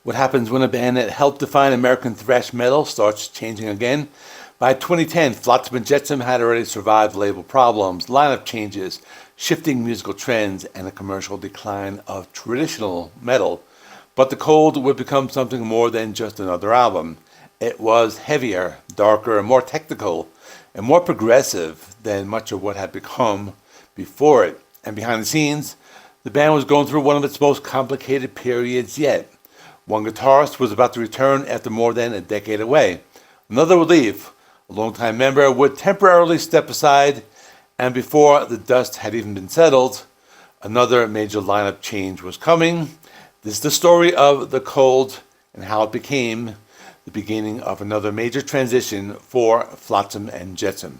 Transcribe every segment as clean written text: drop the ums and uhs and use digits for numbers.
What happens when a band that helped define American thrash metal starts changing again? By 2010, Flotsam and Jetsam had already survived label problems, lineup changes, shifting musical trends, and a commercial decline of traditional metal. But The Cold would become something more than just another album. It was heavier, darker, more technical, and more progressive than much of what had become before it. And behind the scenes, the band was going through one of its most complicated periods yet. One guitarist was about to return after more than a decade away. Another would leave. A longtime member would temporarily step aside, and before the dust had even been settled, another major lineup change was coming. This is the story of The Cold and how it became the beginning of another major transition for Flotsam and Jetsam.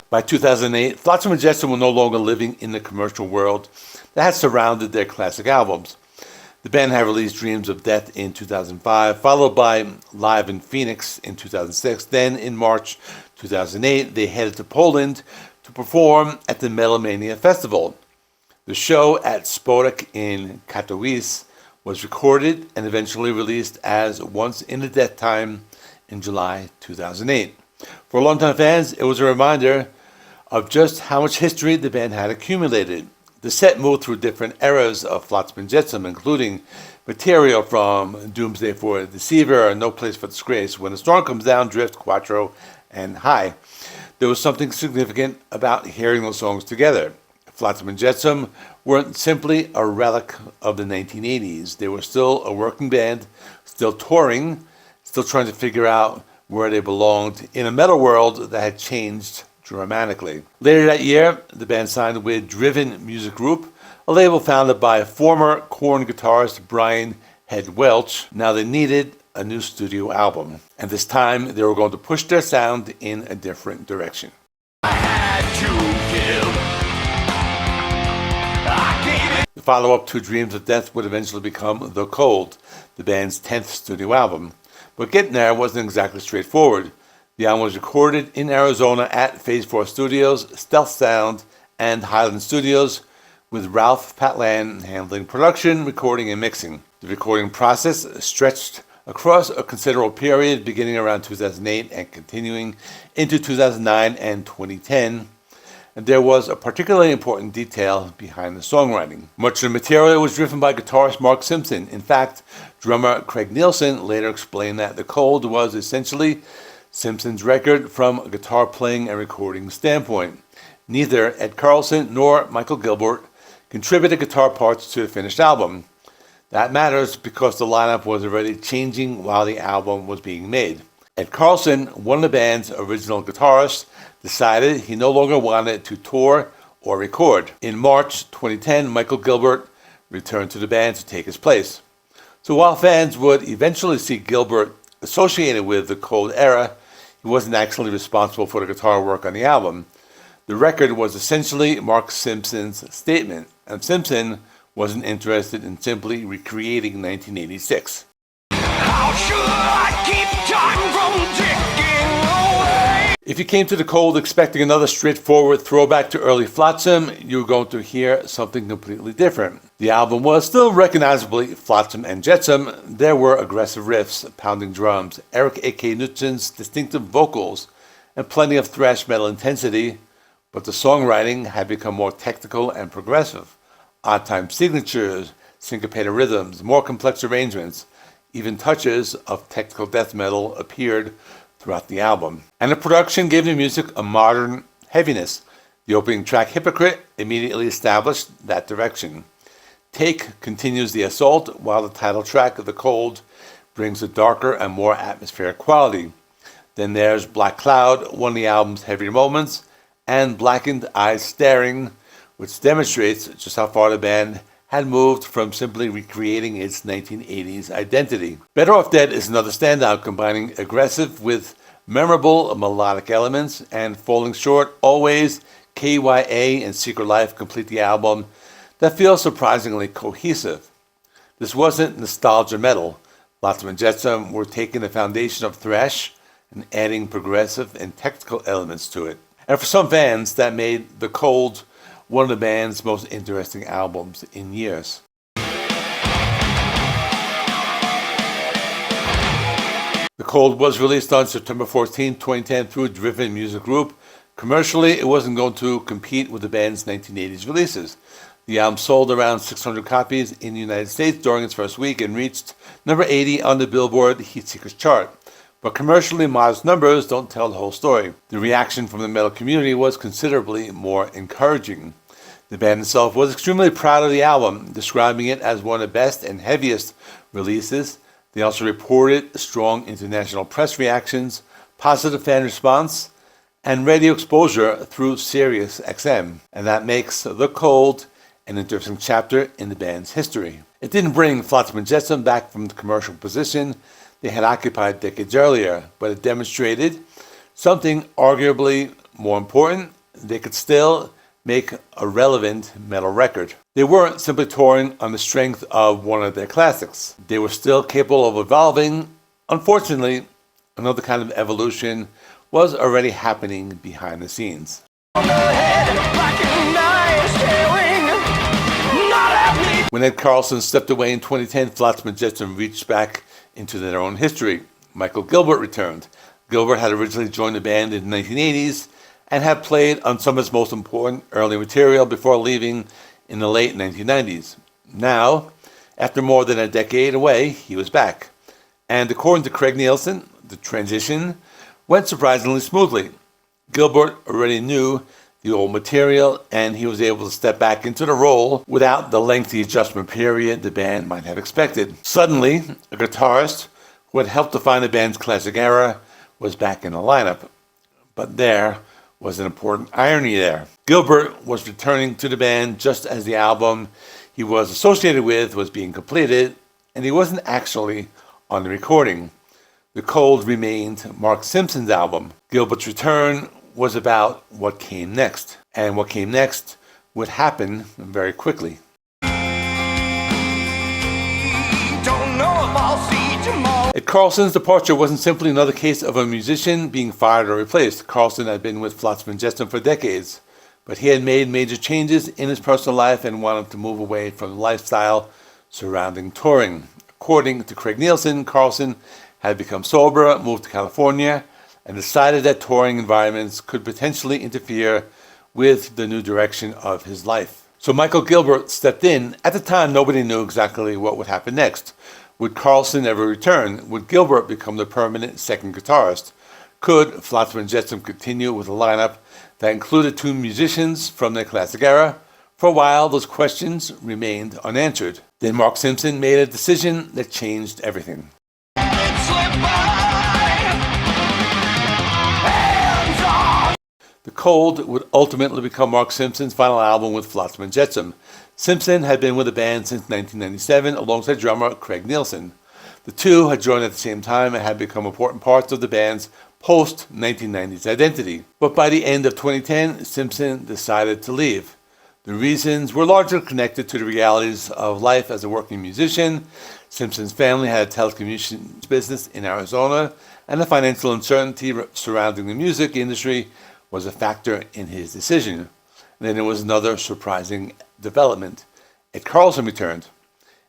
By 2008, Flotsam and Jetsam were no longer living in the commercial world that had surrounded their classic albums. The band had released Dreams of Death in 2005, followed by Live in Phoenix in 2006. Then, in March 2008, they headed to Poland to perform at the Metal Mania Festival. The show at Spodek in Katowice was recorded and eventually released as Once in a Deathtime in July 2008. For longtime fans, it was a reminder of just how much history the band had accumulated. The set moved through different eras of Flotsam and Jetsam, including material from Doomsday for a Deceiver, No Place for Disgrace, When the Storm Comes Down, Drift, Quattro, and High. There was something significant about hearing those songs together. Flotsam and Jetsam weren't simply a relic of the 1980s. They were still a working band, still touring, still trying to figure out where they belonged in a metal world that had changed dramatically. Later that year, the band signed with Driven Music Group, a label founded by former Korn guitarist Brian Head Welch. Now they needed a new studio album, and this time they were going to push their sound in a different direction. The follow-up to Dreams of Death would eventually become The Cold, the band's 10th studio album. But getting there wasn't exactly straightforward. The album was recorded in Arizona at Phase 4 Studios, Stealth Sound, and Highland Studios, with Ralph Patlan handling production, recording, and mixing. The recording process stretched across a considerable period, beginning around 2008 and continuing into 2009 and 2010. And there was a particularly important detail behind the songwriting. Much of the material was driven by guitarist Mark Simpson. In fact, drummer Craig Nielsen later explained that The Cold was essentially Simpson's record from a guitar playing and recording standpoint. Neither Ed Carlson nor Michael Gilbert contributed guitar parts to the finished album. That matters because the lineup was already changing while the album was being made. Ed Carlson, one of the band's original guitarists, decided he no longer wanted to tour or record. In March 2010, Michael Gilbert returned to the band to take his place. So while fans would eventually see Gilbert associated with the Cold era, he wasn't actually responsible for the guitar work on the album. The record was essentially Mark Simpson's statement, and Simpson wasn't interested in simply recreating 1986. How should I keep time from ticking away? If you came to The Cold expecting another straightforward throwback to early Flotsam, you were going to hear something completely different. The album was still recognizably Flotsam and Jetsam. There were aggressive riffs, pounding drums, Eric A.K. Knudsen's distinctive vocals, and plenty of thrash metal intensity, but the songwriting had become more technical and progressive. Odd-time signatures, syncopated rhythms, more complex arrangements, even touches of technical death metal appeared throughout the album. And the production gave the music a modern heaviness. The opening track, Hypocrite, immediately established that direction. Take continues the assault, while the title track of The Cold brings a darker and more atmospheric quality. Then there's Black Cloud, one of the album's heavier moments, and Blackened Eyes Staring, which demonstrates just how far the band had moved from simply recreating its 1980s identity. Better Off Dead is another standout, combining aggressive with memorable melodic elements, and Falling Short, Always, KYA, and Secret Life complete the album that feels surprisingly cohesive. This wasn't nostalgia metal. Flotsam and Jetsam were taking the foundation of thrash and adding progressive and technical elements to it. And for some fans, that made The Cold one of the band's most interesting albums in years. The Cold was released on September 14, 2010 through Driven Music Group. Commercially, it wasn't going to compete with the band's 1980s releases. The album sold around 600 copies in the United States during its first week and reached number 80 on the Billboard Heatseekers chart. But commercially modest numbers don't tell the whole story. The reaction from the metal community was considerably more encouraging. The band itself was extremely proud of the album, describing it as one of the best and heaviest releases. They also reported strong international press reactions, positive fan response, and radio exposure through Sirius XM. And that makes The Cold an interesting chapter in the band's history. It didn't bring Flotsam and Jetsam back from the commercial position they had occupied decades earlier, but it demonstrated something arguably more important: they could still make a relevant metal record. They weren't simply touring on the strength of one of their classics. They were still capable of evolving. Unfortunately, another kind of evolution was already happening behind the scenes. When Ed Carlson stepped away in 2010, Flotsam and Jetsam reached back into their own history. Michael Gilbert returned. Gilbert had originally joined the band in the 1980s and had played on some of its most important early material before leaving in the late 1990s. Now, after more than a decade away, he was back. And according to Craig Nielsen, the transition went surprisingly smoothly. Gilbert already knew the old material, and he was able to step back into the role without the lengthy adjustment period the band might have expected. Suddenly, a guitarist who had helped define the band's classic era was back in the lineup. But there was an important irony there. Gilbert was returning to the band just as the album he was associated with was being completed, and he wasn't actually on the recording. The Cold remained Mark Simpson's album. Gilbert's return was about what came next, and what came next would happen very quickly. Ed Carlson's departure wasn't simply another case of a musician being fired or replaced. Carlson had been with Flotsam and Jetsam for decades, but he had made major changes in his personal life and wanted to move away from the lifestyle surrounding touring. According to Craig Nielsen, Carlson had become sober, moved to California, and decided that touring environments could potentially interfere with the new direction of his life. So Michael Gilbert stepped in. At the time, nobody knew exactly what would happen next. Would Carlson ever return? Would Gilbert become the permanent second guitarist? Could Flotsam and Jetsam continue with a lineup that included two musicians from their classic era? For a while, those questions remained unanswered. Then Mark Simpson made a decision that changed everything. The Cold would ultimately become Mark Simpson's final album with Flotsam and Jetsam. Simpson had been with the band since 1997 alongside drummer Craig Nielsen. The two had joined at the same time and had become important parts of the band's post-1990s identity. But by the end of 2010, Simpson decided to leave. The reasons were largely connected to the realities of life as a working musician. Simpson's family had a telecommunications business in Arizona, and the financial uncertainty surrounding the music industry was a factor in his decision. And then there was another surprising development. Ed Carlson returned.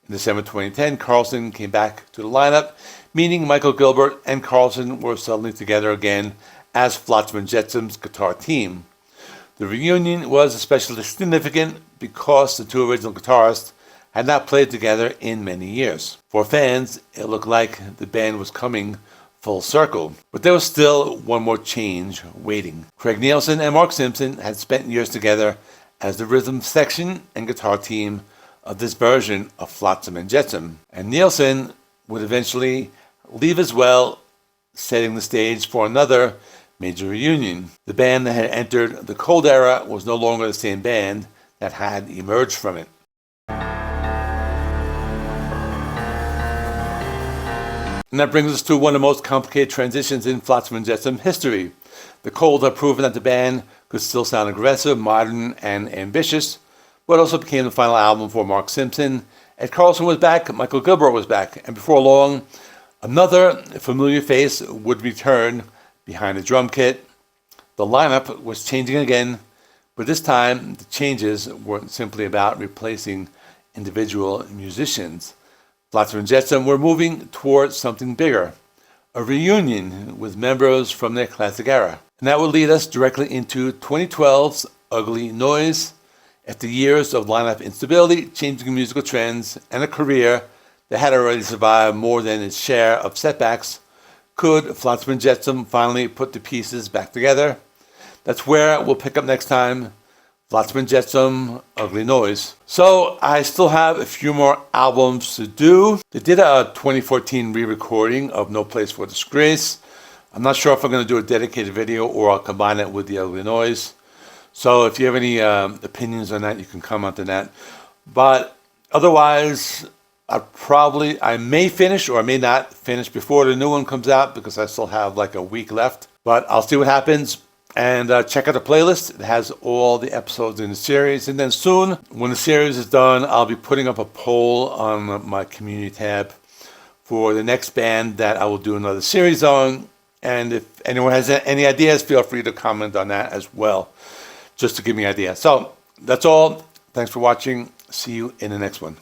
In December 2010, Carlson came back to the lineup, meaning Michael Gilbert and Carlson were suddenly together again as Flotsam and Jetsam's guitar team. The reunion was especially significant because the two original guitarists had not played together in many years. For fans, it looked like the band was coming full circle. But there was still one more change waiting. Craig Nielsen and Mark Simpson had spent years together as the rhythm section and guitar team of this version of Flotsam and Jetsam. And Nielsen would eventually leave as well, setting the stage for another major reunion. The band that had entered the Cold era was no longer the same band that had emerged from it. And that brings us to one of the most complicated transitions in Flotsam and Jetsam history. The Cold had proven that the band could still sound aggressive, modern, and ambitious, but also became the final album for Mark Simpson. Ed Carlson was back, Michael Gilbert was back, and before long, another familiar face would return behind the drum kit. The lineup was changing again, But this time, the changes weren't simply about replacing individual musicians. Flotsam and Jetsam were moving towards something bigger, a reunion with members from their classic era. And that would lead us directly into 2012's Ugly Noise. After years of lineup instability, changing musical trends, and a career that had already survived more than its share of setbacks, could Flotsam and Jetsam finally put the pieces back together? That's where we'll pick up next time. Flotsam and Jetsam, Ugly Noise. So I still have a few more albums to do. They did a 2014 re-recording of No Place for Disgrace. I'm not sure if I'm going to do a dedicated video or I'll combine it with the Ugly Noise. So if you have any opinions on that, you can comment on that. But otherwise, I may finish or I may not finish before the new one comes out because I still have like a week left. But I'll see what happens. And check out the playlist. It has all the episodes in the series. And then soon, when the series is done, I'll be putting up a poll on my community tab for the next band that I will do another series on. And if anyone has any ideas, feel free to comment on that as well, just to give me an idea. So that's all. Thanks for watching. See you in the next one.